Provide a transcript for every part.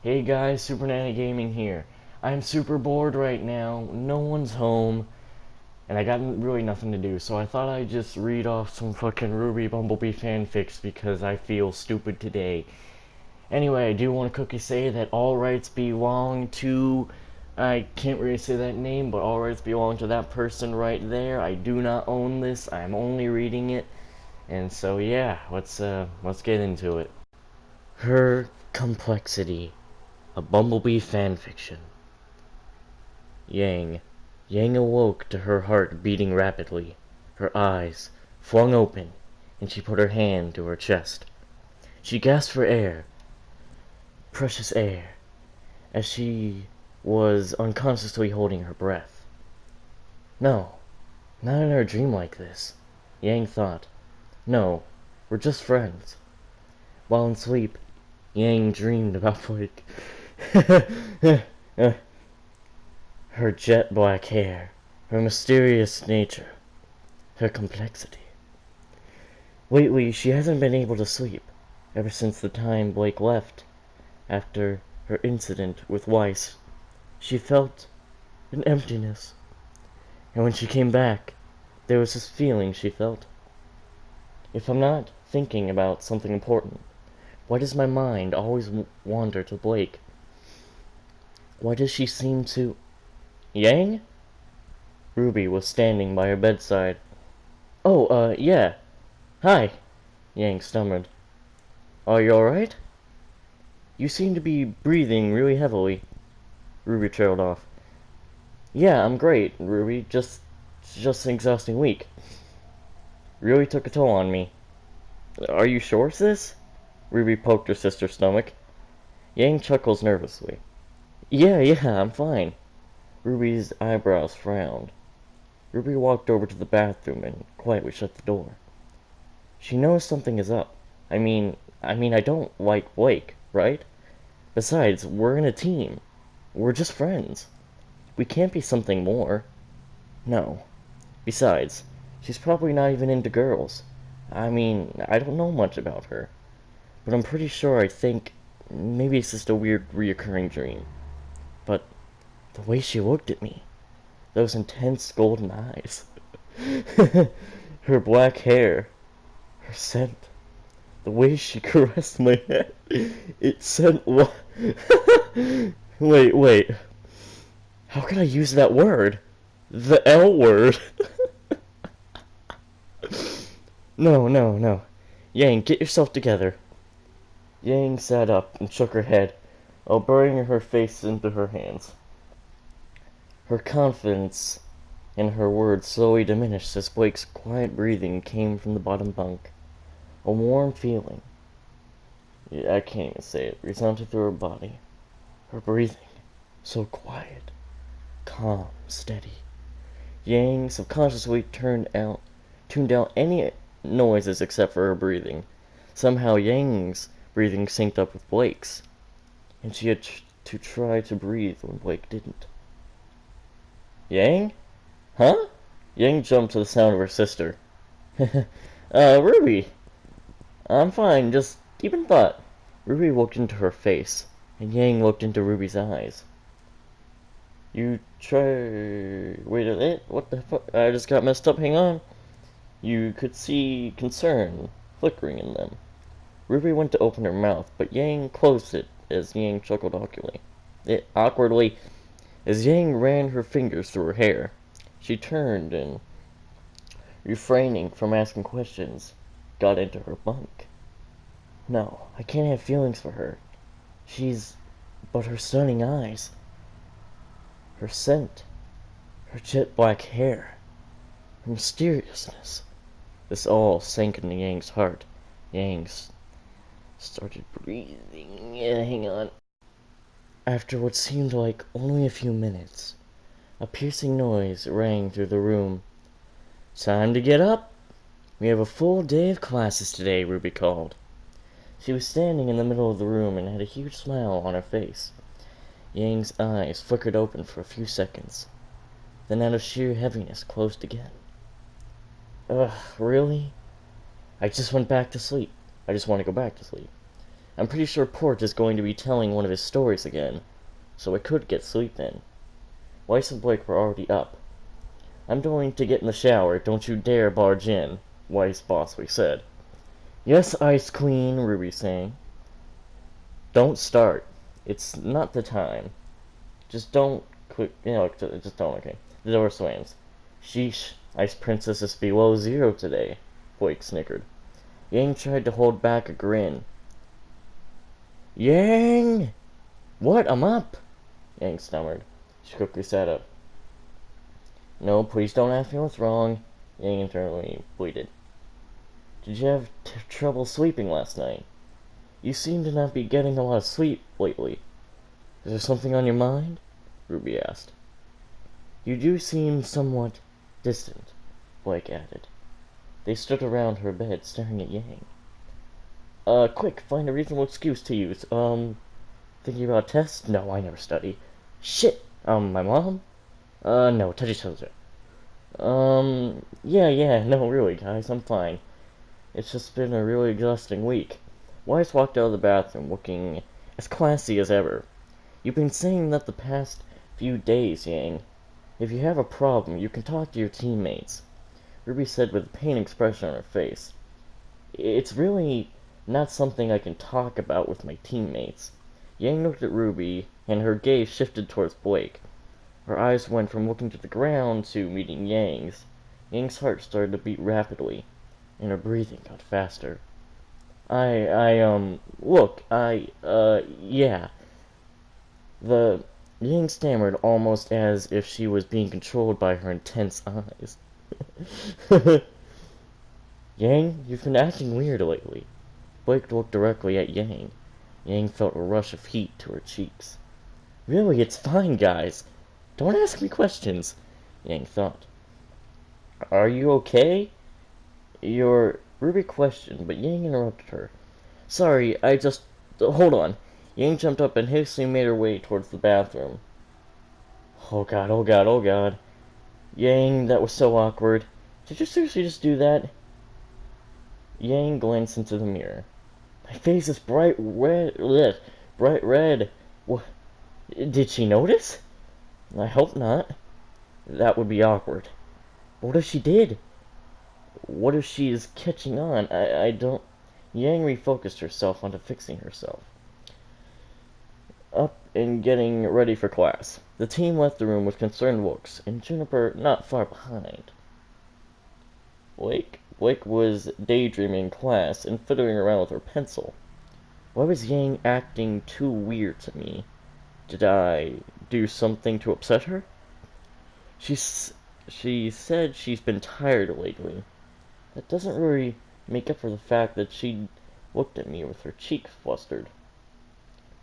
Hey guys, Super Nanny Gaming here. I'm super bored right now, no one's home, and I got really nothing to do, so I thought I'd just read off some fucking RWBY Bumblebee fanfics because I feel stupid today. Anyway, I do want to quickly say that all rights belong to... I can't really say that name, but all rights belong to that person right there. I do not own this, I'm only reading it. And so yeah, let's get into it. Her complexity. A Bumblebee fanfiction. Yang. Yang awoke to her heart beating rapidly, her eyes flung open, and she put her hand to her chest. She gasped for air, precious air, as she was unconsciously holding her breath. No, not in our dream like this, Yang thought. No, we're just friends. While in sleep, Yang dreamed about Blake. Her jet black hair, her mysterious nature, her complexity. Lately, she hasn't been able to sleep, ever since the time Blake left, after her incident with Weiss. She felt an emptiness, and when she came back, there was this feeling she felt. If I'm not thinking about something important, why does my mind always wander to Blake? Why does she seem to... Yang? Ruby was standing by her bedside. Oh, yeah. Hi, Yang stammered. Are you alright? You seem to be breathing really heavily. Ruby trailed off. Yeah, I'm great, Ruby. Just an exhausting week. Really took a toll on me. Are you sure, sis? Ruby poked her sister's stomach. Yang chuckles nervously. Yeah, I'm fine. Ruby's eyebrows frowned. Ruby walked over to the bathroom and quietly shut the door. She knows something is up. I mean, I don't like Blake, right? Besides, we're in a team. We're just friends. We can't be something more. No. Besides, she's probably not even into girls. I don't know much about her. But I'm pretty sure I think maybe it's just a weird reoccurring dream. But the way she looked at me, those intense golden eyes, her black hair, her scent, the way she caressed my head, it sent Wait. How can I use that word? The L word. No. Yang, get yourself together. Yang sat up and shook her head, while burying her face into her hands. Her confidence in her words slowly diminished as Blake's quiet breathing came from the bottom bunk. A warm feeling, I can't even say it, resounded through her body. Her breathing, so quiet, calm, steady. Yang subconsciously tuned out any noises except for her breathing. Somehow Yang's breathing synced up with Blake's, and she had to try to breathe when Blake didn't. Yang? Huh? Yang jumped to the sound of her sister. Ruby! I'm fine, just deep in thought. Ruby looked into her face, and Yang looked into Ruby's eyes. You try... Wait a minute, what the fuck? I just got messed up, hang on. You could see concern flickering in them. Ruby went to open her mouth, but Yang closed it as Yang chuckled awkwardly as Yang ran her fingers through her hair. She turned and, refraining from asking questions, got into her bunk. No, I can't have feelings for her. But her stunning eyes, her scent, her jet black hair, her mysteriousness. This all sank into Yang's heart. Yang started breathing. Hang on. After what seemed like only a few minutes, a piercing noise rang through the room. Time to get up! We have a full day of classes today, Ruby called. She was standing in the middle of the room and had a huge smile on her face. Yang's eyes flickered open for a few seconds, then out of sheer heaviness closed again. Ugh, really? I just want to go back to sleep. I'm pretty sure Port is going to be telling one of his stories again, so I could get sleep in. Weiss and Blake were already up. I'm going to get in the shower, don't you dare barge in, Weiss bossly said. Yes, Ice Queen, Ruby sang. Don't start. It's not the time. Just don't just don't, okay. The door slams. Sheesh, Ice Princess is below zero today, Blake snickered. Yang tried to hold back a grin. Yang! What? I'm up! Yang stammered. She quickly sat up. No, please don't ask me what's wrong, Yang internally pleaded. Did you have trouble sleeping last night? You seem to not be getting a lot of sleep lately. Is there something on your mind? Ruby asked. You do seem somewhat distant, Blake added. They stood around her bed, staring at Yang. Quick, find a reasonable excuse to use. Thinking about tests? No, I never study. Shit! My mom? No, touchy subject. Yeah, no, really, guys, I'm fine. It's just been a really exhausting week. Weiss walked out of the bathroom, looking as classy as ever. You've been saying that the past few days, Yang. If you have a problem, you can talk to your teammates, Ruby said with a pained expression on her face. It's really not something I can talk about with my teammates. Yang looked at Ruby, and her gaze shifted towards Blake. Her eyes went from looking to the ground to meeting Yang's. Yang's heart started to beat rapidly, and her breathing got faster. Yeah. The Yang stammered almost as if she was being controlled by her intense eyes. Yang, you've been acting weird lately. Blake looked directly at Yang. Yang felt a rush of heat to her cheeks. Really, it's fine, guys. Don't ask me questions, Yang thought. Are you okay? Ruby questioned, but Yang interrupted her. Sorry, hold on. Yang jumped up and hastily made her way towards the bathroom. Oh god. Yang, that was so awkward. Did you seriously just do that? Yang glanced into the mirror. My face is bright red. Bright red. What? Did she notice? I hope not. That would be awkward. What if she did? What if she is catching on? I don't... Yang refocused herself onto fixing herself. Up and getting ready for class. The team left the room with concerned looks, and Juniper not far behind. Blake was daydreaming in class and fiddling around with her pencil. Why was Yang acting too weird to me? Did I do something to upset her? She said she's been tired lately. That doesn't really make up for the fact that she looked at me with her cheeks flustered.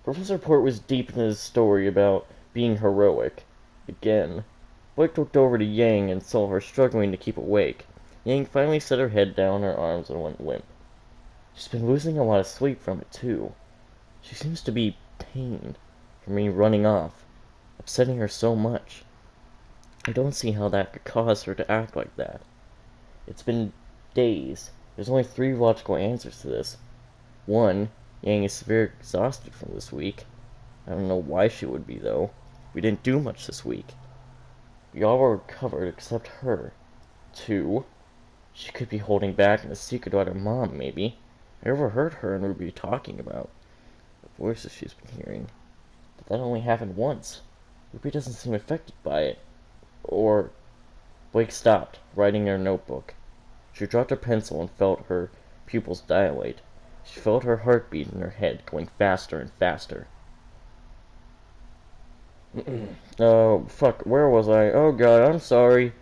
Professor Port was deep in his story about being heroic. Again. Blake looked over to Yang and saw her struggling to keep awake. Yang finally set her head down on her arms and went limp. She's been losing a lot of sleep from it, too. She seems to be pained from me running off, upsetting her so much. I don't see how that could cause her to act like that. It's been days. There's only 3 logical answers to this. 1, Yang is severely exhausted from this week. I don't know why she would be, though. We didn't do much this week. We all were recovered except her. 2, she could be holding back in a secret about her mom, maybe. I overheard her and Ruby talking about the voices she's been hearing. But that only happened once. Ruby doesn't seem affected by it. Or... Blake stopped, writing in her notebook. She dropped her pencil and felt her pupils dilate. She felt her heartbeat in her head going faster and faster. Oh, fuck, where was I? Oh god, I'm sorry.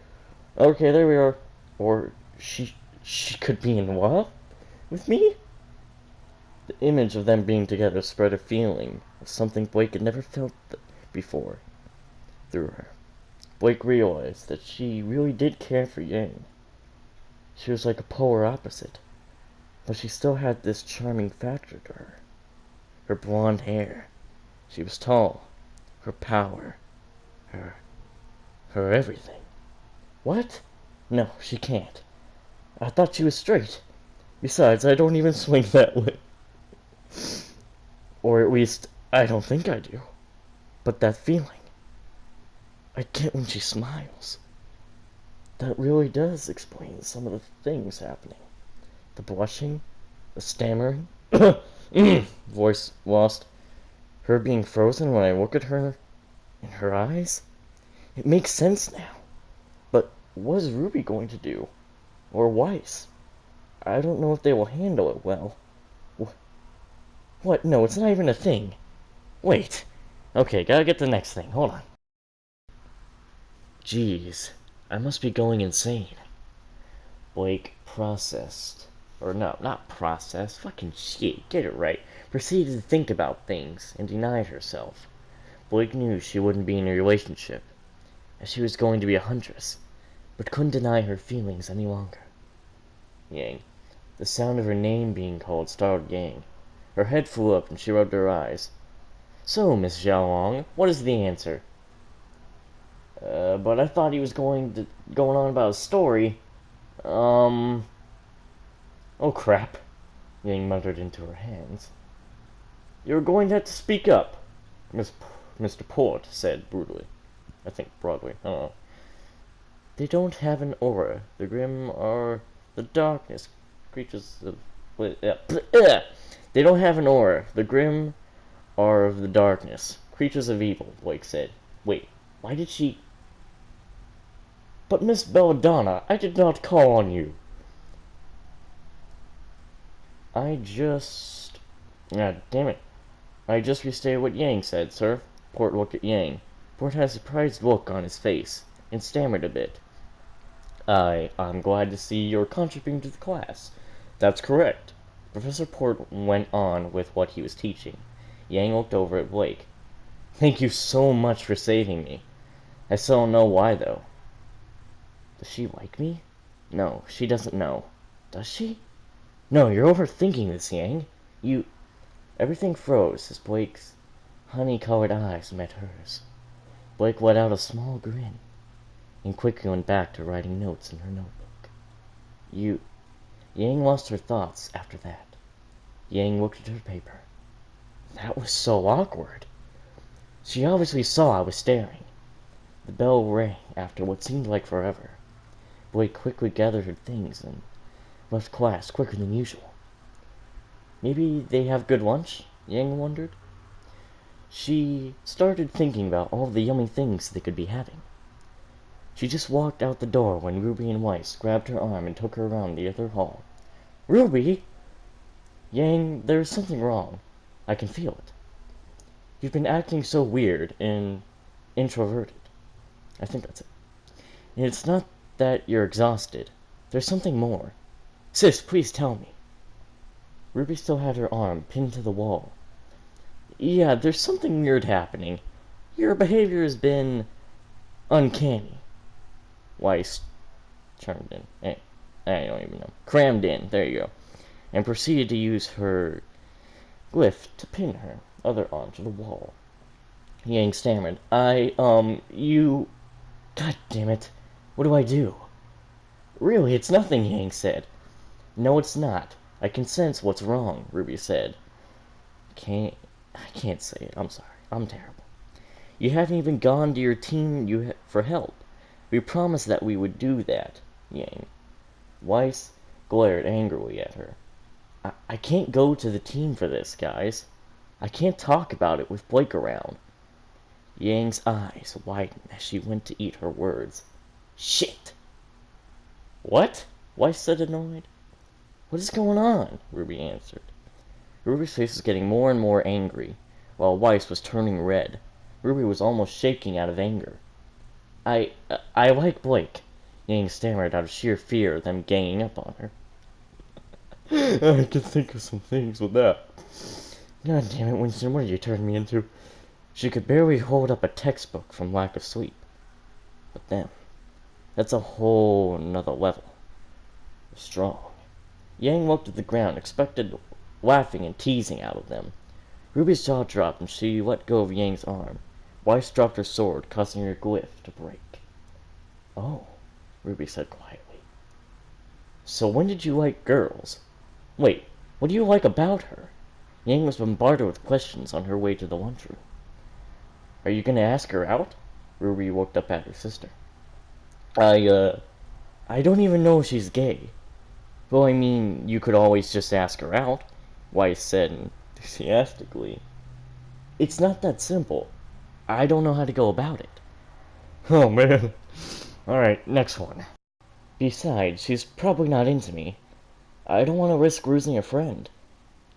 Okay, there we are. Or, she could be in love with me? The image of them being together spread a feeling of something Blake had never felt before through her. Blake realized that she really did care for Yang. She was like a polar opposite, but she still had this charming factor to her. Her blonde hair. She was tall. Her power. Her everything. What? No, she can't. I thought she was straight. Besides, I don't even swing that way. Or at least, I don't think I do. But that feeling I get when she smiles, that really does explain some of the things happening. The blushing, the stammering, voice lost, her being frozen when I look at her in her eyes. It makes sense now. But what is Ruby going to do? Or Weiss? I don't know if they will handle it well. What? No, it's not even a thing. Wait. Okay, gotta get the next thing. Hold on. Jeez, I must be going insane. Blake processed. Or no, not processed. Fucking shit, get it right. Proceeded to think about things and denied herself. Blake knew she wouldn't be in a relationship, as she was going to be a huntress, but couldn't deny her feelings any longer. Yang. The sound of her name being called startled Yang. Her head flew up and she rubbed her eyes. So, Miss Xiaolong, what is the answer? But I thought he was going on about a story. Oh crap, Yang muttered into her hands. You're going to have to speak up, Mr. Port said brutally. I think broadly, I don't know. They don't have an aura. The grim are the darkness. Creatures of... They don't have an aura. The grim are of the darkness. Creatures of evil, Blake said. Wait, why did she... But Miss Belladonna, I did not call on you. I just... Ah, damn it. I just restated what Yang said, sir. Port looked at Yang. Port had a surprised look on his face, and stammered a bit. I'm glad to see you're contributing to the class. That's correct. Professor Port went on with what he was teaching. Yang looked over at Blake. Thank you so much for saving me. I still don't know why, though. Does she like me? No, she doesn't know. Does she? No, you're overthinking this, Yang. You... Everything froze as Blake's honey-colored eyes met hers. Blake let out a small grin, and quickly went back to writing notes in her notebook. Yang lost her thoughts after that. Yang looked at her paper. That was so awkward. She obviously saw I was staring. The bell rang after what seemed like forever. Blake quickly gathered her things and left class quicker than usual. Maybe they have good lunch? Yang wondered. She started thinking about all the yummy things they could be having. She just walked out the door when Ruby and Weiss grabbed her arm and took her around the other hall. Ruby! Yang, there's something wrong. I can feel it. You've been acting so weird and introverted. I think that's it. And it's not that you're exhausted. There's something more. Sis, please tell me. Ruby still had her arm pinned to the wall. Yeah, there's something weird happening. Your behavior has been uncanny. Weiss chimed in. I don't even know. Crammed in, there you go. And proceeded to use her glyph to pin her other arm to the wall. Yang stammered. You... God damn it. What do I do? Really, it's nothing, Yang said. No, it's not. I can sense what's wrong, Ruby said. I can't say it. I'm sorry. I'm terrible. You haven't even gone to your team for help. We promised that we would do that, Yang. Weiss glared angrily at her. I can't go to the team for this, guys. I can't talk about it with Blake around. Yang's eyes widened as she went to eat her words. Shit! What? Weiss said, annoyed. What is going on? Ruby answered. Ruby's face was getting more and more angry, while Weiss was turning red. Ruby was almost shaking out of anger. I like Blake, Yang stammered out of sheer fear of them ganging up on her. I can think of some things with that. God damn it, Winston, what did you turn me into? She could barely hold up a textbook from lack of sleep. But them, that's a whole nother level. They're strong. Yang looked at the ground, expected laughing and teasing out of them. Ruby's jaw dropped and she let go of Yang's arm. Weiss dropped her sword, causing her glyph to break. Oh, Ruby said quietly. So when did you like girls? Wait, what do you like about her? Yang was bombarded with questions on her way to the lunchroom. Are you gonna ask her out? Ruby looked up at her sister. I don't even know if she's gay. Well, I mean, you could always just ask her out, Weiss said enthusiastically. It's not that simple. I don't know how to go about it. Oh, man. Alright, next one. Besides, she's probably not into me. I don't want to risk losing a friend.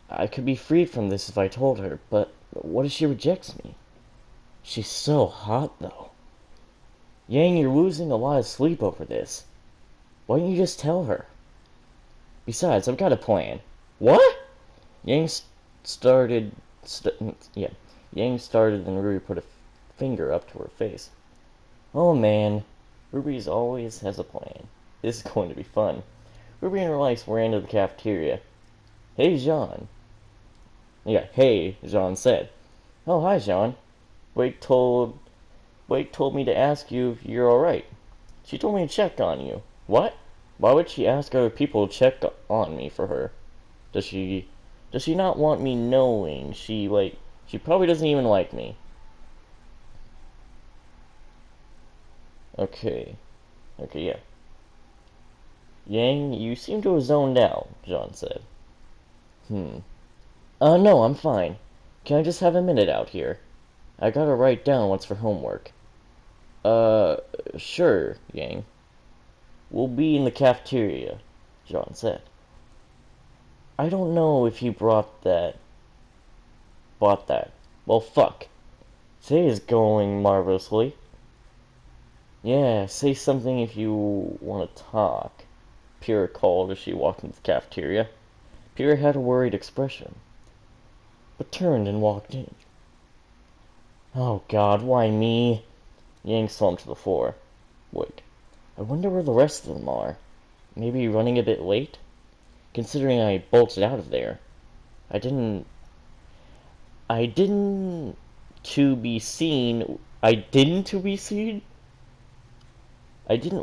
I could be freed from this if I told her, but what if she rejects me? She's so hot, though. Yang, you're losing a lot of sleep over this. Why don't you just tell her? Besides, I've got a plan. What? Yang started, Yang started and Ruby put a finger up to her face. Oh man, Ruby's always has a plan. This is going to be fun. Ruby and her wife ran to the cafeteria. Hey, Jean. Yeah, hey, Jean said. Oh, hi, Jean. Blake told me to ask you if you're alright. She told me to check on you. What? Why would she ask other people to check on me for her? Does she not want me knowing she probably doesn't even like me. Okay, yeah. Yang, you seem to have zoned out, John said. No, I'm fine. Can I just have a minute out here? I gotta write down what's for homework. Sure, Yang. We'll be in the cafeteria, John said. I don't know if he bought that. Well, fuck. Today is going marvelously. Yeah, say something if you want to talk, Pyrrha called as she walked into the cafeteria. Pyrrha had a worried expression, but turned and walked in. Oh god, why me? Yang slumped to the floor. Wait, I wonder where the rest of them are. Maybe running a bit late? Considering I bolted out of there. I didn't to be seen. I didn't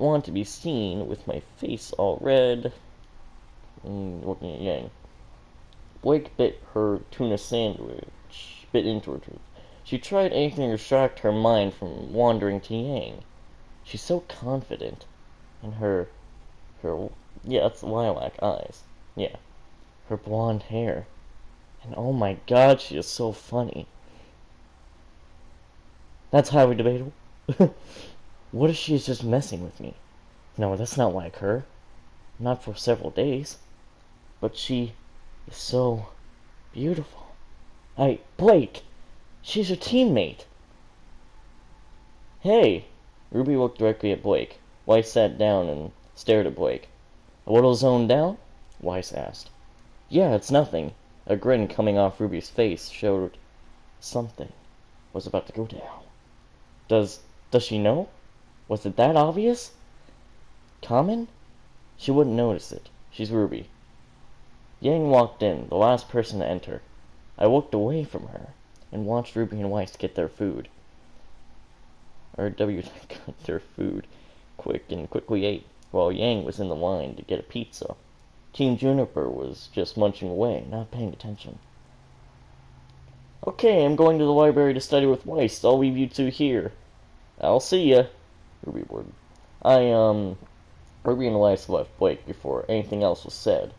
want to be seen with my face all red. Looking at Yang. Blake bit her tuna sandwich, bit into her tooth. She tried anything to distract her mind from wandering to Yang. She's so confident. And that's lilac eyes. Yeah. Her blonde hair. And oh my god, she is so funny. That's highly debatable. What if she's just messing with me? No, that's not like her. Not for several days. But she is so beautiful. Blake! She's her teammate! Hey! Ruby looked directly at Blake. Weiss sat down and stared at Blake. A little zoned out? Weiss asked. Yeah, it's nothing. A grin coming off Ruby's face showed something was about to go down. Does she know? Was it that obvious? Common? She wouldn't notice it. She's Ruby. Yang walked in, the last person to enter. I looked away from her and watched Ruby and Weiss get their food. RWBY got their food quickly ate, while Yang was in the line to get a pizza. Team Juniper was just munching away, not paying attention. Okay, I'm going to the library to study with Weiss. I'll leave you two here. I'll see ya, Ruby would. Ruby and Weiss left Blake before anything else was said.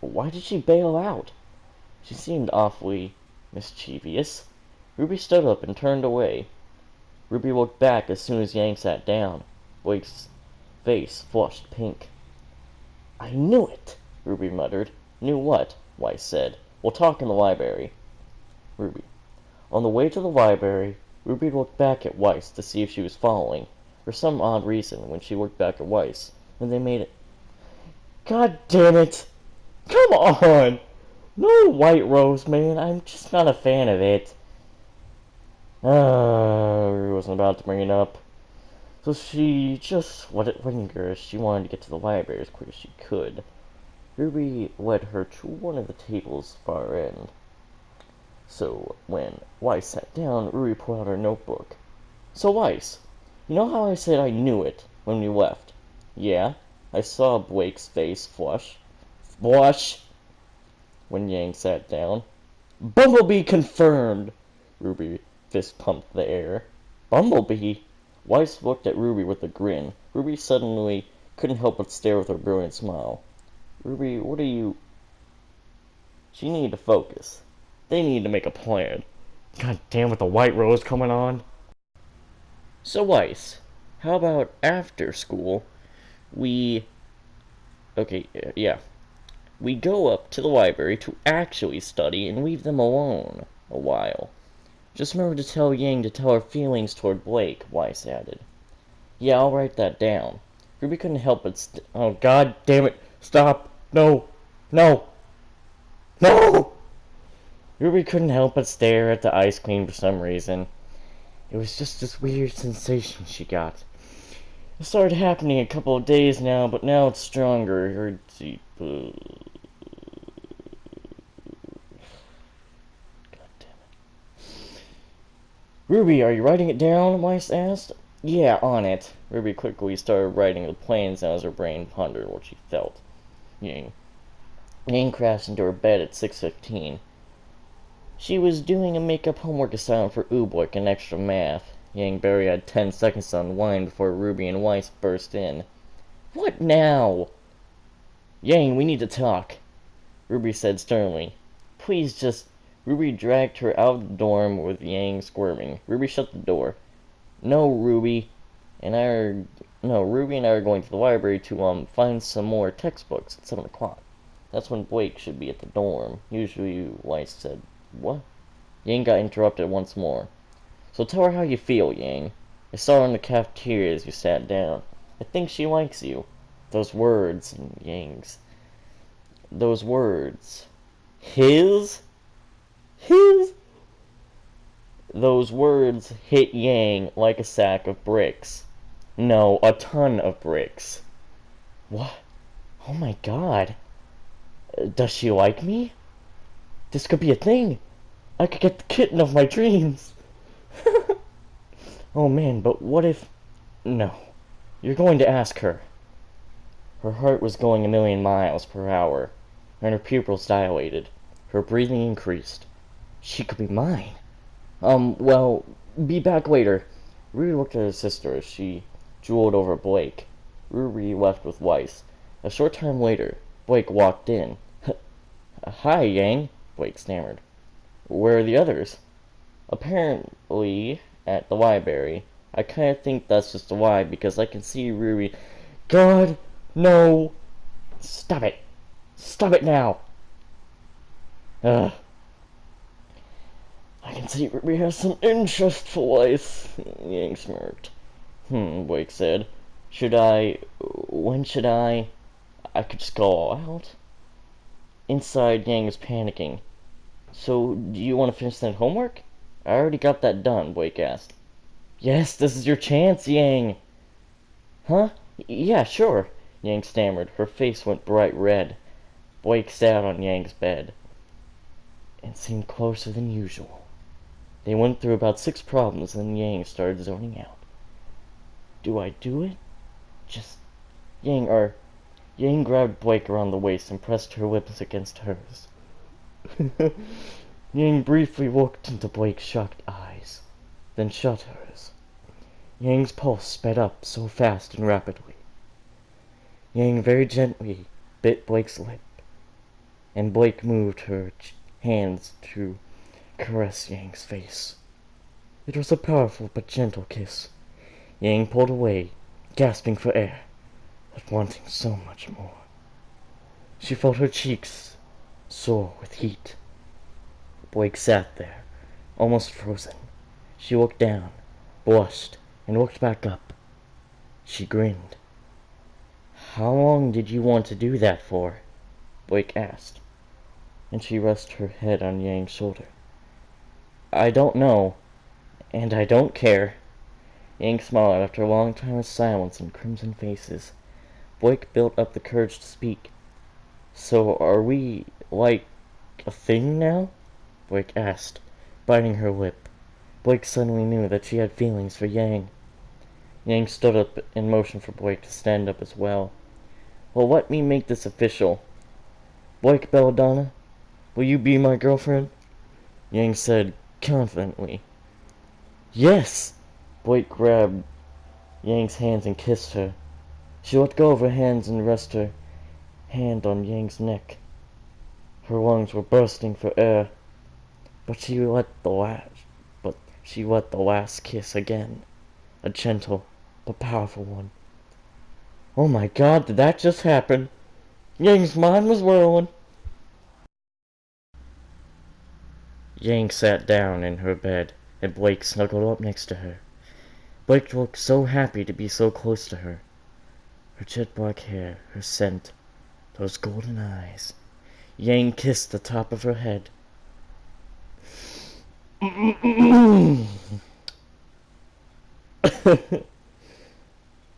Why did she bail out? She seemed awfully mischievous. Ruby stood up and turned away. Ruby looked back as soon as Yang sat down. Blake's face flushed pink. I knew it, Ruby muttered. Knew what? Weiss said. We'll talk in the library. Ruby. On the way to the library, Ruby looked back at Weiss to see if she was following. For some odd reason, when she looked back at Weiss, when they made it... God damn it! Come on! No White Rose, man. I'm just not a fan of it. Ruby wasn't about to bring it up. So she just let it linger as she wanted to get to the library as quick as she could. Ruby led her to one of the tables far end. So when Weiss sat down, Ruby pulled out her notebook. So Weiss, you know how I said I knew it when we left? Yeah, I saw Blake's face flush. Blush! when Yang sat down. Bumblebee confirmed! Ruby fist pumped the air. Bumblebee? Weiss looked at Ruby with a grin. Ruby suddenly couldn't help but stare with her brilliant smile. Ruby, what are you... She needed to focus. They needed to make a plan. God damn it, the White Rose coming on. So Weiss, how about after school, we... Okay, yeah. We go up to the library to actually study and leave them alone a while. Just remember to tell Yang to tell her feelings toward Blake, Weiss added. Yeah, I'll write that down. Ruby couldn't help but oh, god damn it. Stop. No. No. No! Ruby couldn't help but stare at the ice cream for some reason. It was just this weird sensation she got. It started happening a couple of days now, but now it's stronger. Her deep... God damn it. Ruby, are you writing it down? Weiss asked. Yeah, on it. Ruby quickly started writing the plans as her brain pondered what she felt. Yang crashed into her bed at 6:15. She was doing a make-up homework assignment for RWBY and extra math. Yang barely had 10 seconds to unwind before Ruby and Weiss burst in. What now? Yang, we need to talk, Ruby said sternly. Please just... Ruby dragged her out of the dorm with Yang squirming. Ruby shut the door. No, Ruby and I are going to the library to find some more textbooks at 7 o'clock. That's when Blake should be at the dorm. Usually, Weiss said, what? Yang got interrupted once more. So tell her how you feel, Yang. I saw her in the cafeteria as you sat down. I think she likes you. Those words, Yang's. Those words. His? Those words hit Yang like a sack of bricks. No, a ton of bricks. What? Oh my god. Does she like me? This could be a thing. I could get the kitten of my dreams. Oh man, but what if... No. You're going to ask her. Her heart was going a million miles per hour, and her pupils dilated. Her breathing increased. She could be mine. Well, be back later. Ruby looked at her sister as she drooled over Blake. Ruby left with Weiss. A short time later, Blake walked in. Hi, Yang, Blake stammered. Where are the others? Apparently, at the library. I kinda think that's just a lie, because I can see Ruby... God, no! Stop it! Stop it now! Ugh. I can see Ruby has some interest for Weiss, Yang smirked. Blake said. When should I could just go all out. Inside, Yang was panicking. So, do you want to finish that homework? I already got that done, Blake asked. Yes, this is your chance, Yang! Huh? Yeah, sure, Yang stammered. Her face went bright red. Blake sat on Yang's bed and seemed closer than usual. They went through about 6 problems, and then Yang started zoning out. Do I do it? Just... Yang grabbed Blake around the waist and pressed her lips against hers. Yang briefly looked into Blake's shocked eyes, then shut hers. Yang's pulse sped up so fast and rapidly. Yang very gently bit Blake's lip, and Blake moved her hands to caress Yang's face. It was a powerful but gentle kiss. Yang pulled away, gasping for air, but wanting so much more. She felt her cheeks sore with heat. Blake sat there, almost frozen. She looked down, blushed, and looked back up. She grinned. How long did you want to do that for? Blake asked, and she rested her head on Yang's shoulder. I don't know, and I don't care. Yang smiled after a long time of silence and crimson faces. Blake built up the courage to speak. So are we, like, a thing now? Blake asked, biting her lip. Blake suddenly knew that she had feelings for Yang. Yang stood up in motion for Blake to stand up as well. Well, let me make this official. Blake Belladonna, Will you be my girlfriend? Yang said confidently. Yes! Blake grabbed Yang's hands and kissed her. She let go of her hands and rested her hand on Yang's neck. Her lungs were bursting for air, but she let the last kiss again, a gentle but powerful one. Oh my God, did that just happen? Yang's mind was whirling. Yang sat down in her bed, and Blake snuggled up next to her. Blake looked so happy to be so close to her. Her jet black hair, her scent, those golden eyes. Yang kissed the top of her head.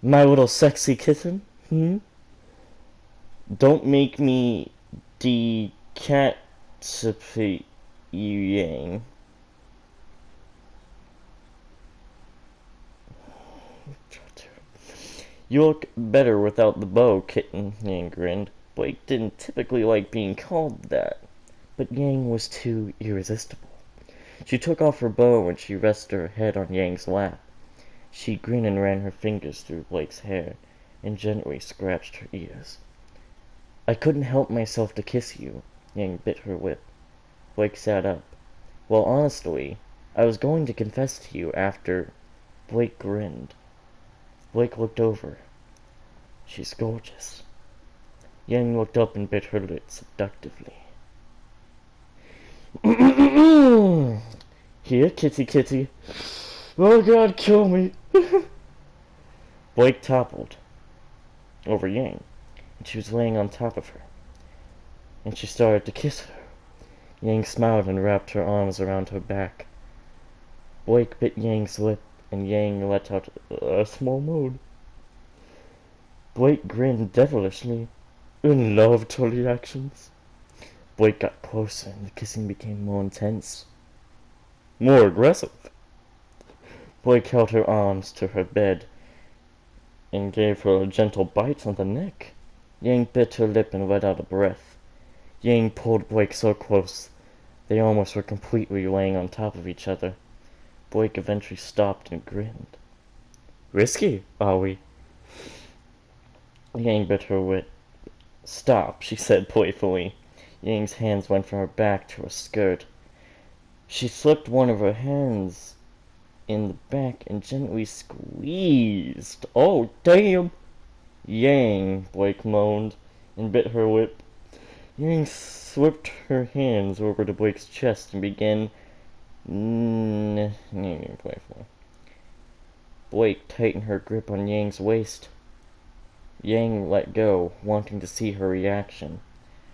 My little sexy kitten? Don't make me decapitate you, Yang. You look better without the bow, kitten, Yang grinned. Blake didn't typically like being called that, but Yang was too irresistible. She took off her bow and she rested her head on Yang's lap. She grinned and ran her fingers through Blake's hair and gently scratched her ears. I couldn't help myself to kiss you, Yang bit her lip. Blake sat up. Well, honestly, I was going to confess to you after... Blake grinned. Blake looked over. She's gorgeous. Yang looked up and bit her lip seductively. Here, kitty kitty. Oh God, kill me. Blake toppled over Yang, and she was laying on top of her. And she started to kiss her. Yang smiled and wrapped her arms around her back. Blake bit Yang's lip, and Yang let out a small moan. Blake grinned devilishly and loved her reactions. Blake got closer, and the kissing became more intense, more aggressive. Blake held her arms to her bed and gave her a gentle bite on the neck. Yang bit her lip and let out a breath. Yang pulled Blake so close, they almost were completely laying on top of each other. Blake eventually stopped and grinned. Risky, are we? Yang bit her lip. Stop, she said playfully. Yang's hands went from her back to her skirt. She slipped one of her hands in the back and gently squeezed. Oh, damn! Yang, Blake moaned, and bit her lip. Yang slipped her hands over to Blake's chest and began playfully. Blake tightened her grip on Yang's waist. Yang let go, wanting to see her reaction.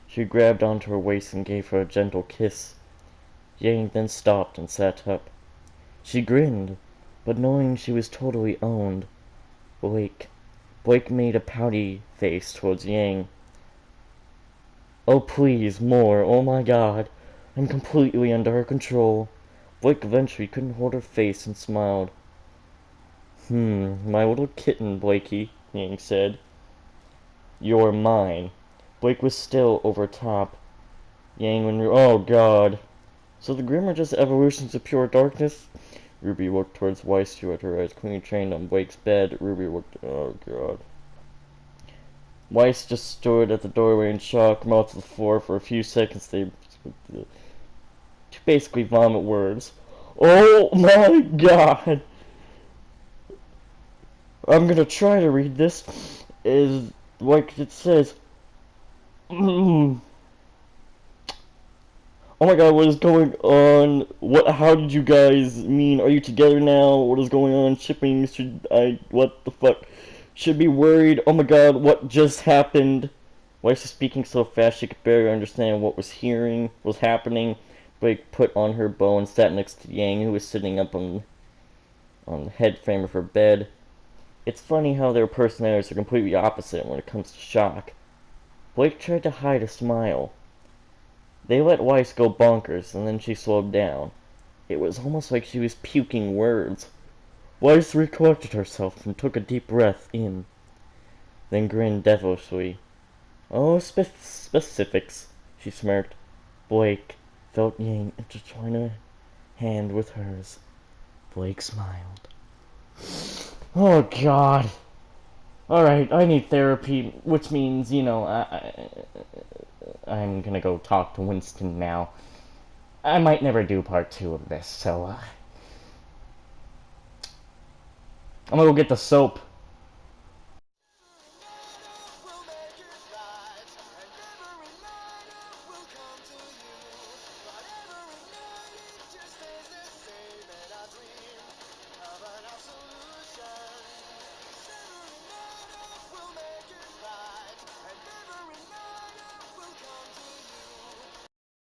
She grabbed onto her waist and gave her a gentle kiss. Yang then stopped and sat up. She grinned, but knowing she was totally owned, Blake made a pouty face towards Yang. Oh please, more, oh my God, I'm completely under her control. Blake eventually couldn't hold her face and smiled. My little kitten, Blakey, Yang said. You're mine. Blake was still over top. Yang went, oh God. So the Grim are just evolutions of pure darkness? Ruby looked towards Weiss, who had her eyes cleanly trained on Blake's bed. Ruby looked, oh God. Weiss just stood at the doorway in shock, mouth to the floor for a few seconds. They basically vomit words. Oh my God. I'm gonna try to read this. Is like it says. Oh my God, what is going on? How did you guys mean? Are you together now? What is going on? Shipping? What the fuck? Should be worried. Oh my God, what just happened? Weiss was speaking so fast she could barely understand what was happening. Blake put on her bow and sat next to Yang, who was sitting up on the head frame of her bed. It's funny how their personalities are completely opposite when it comes to shock. Blake tried to hide a smile. They let Weiss go bonkers, and then she slowed down. It was almost like she was puking words. Weiss recollected herself and took a deep breath in, then grinned devilishly. Oh, specifics, she smirked. Blake felt Ying intertwine her hand with hers. Blake smiled. Oh, God. Alright, I need therapy, which means, you know, I'm gonna go talk to Winston now. I might never do part 2 of this, so, I'm gonna go get the soap.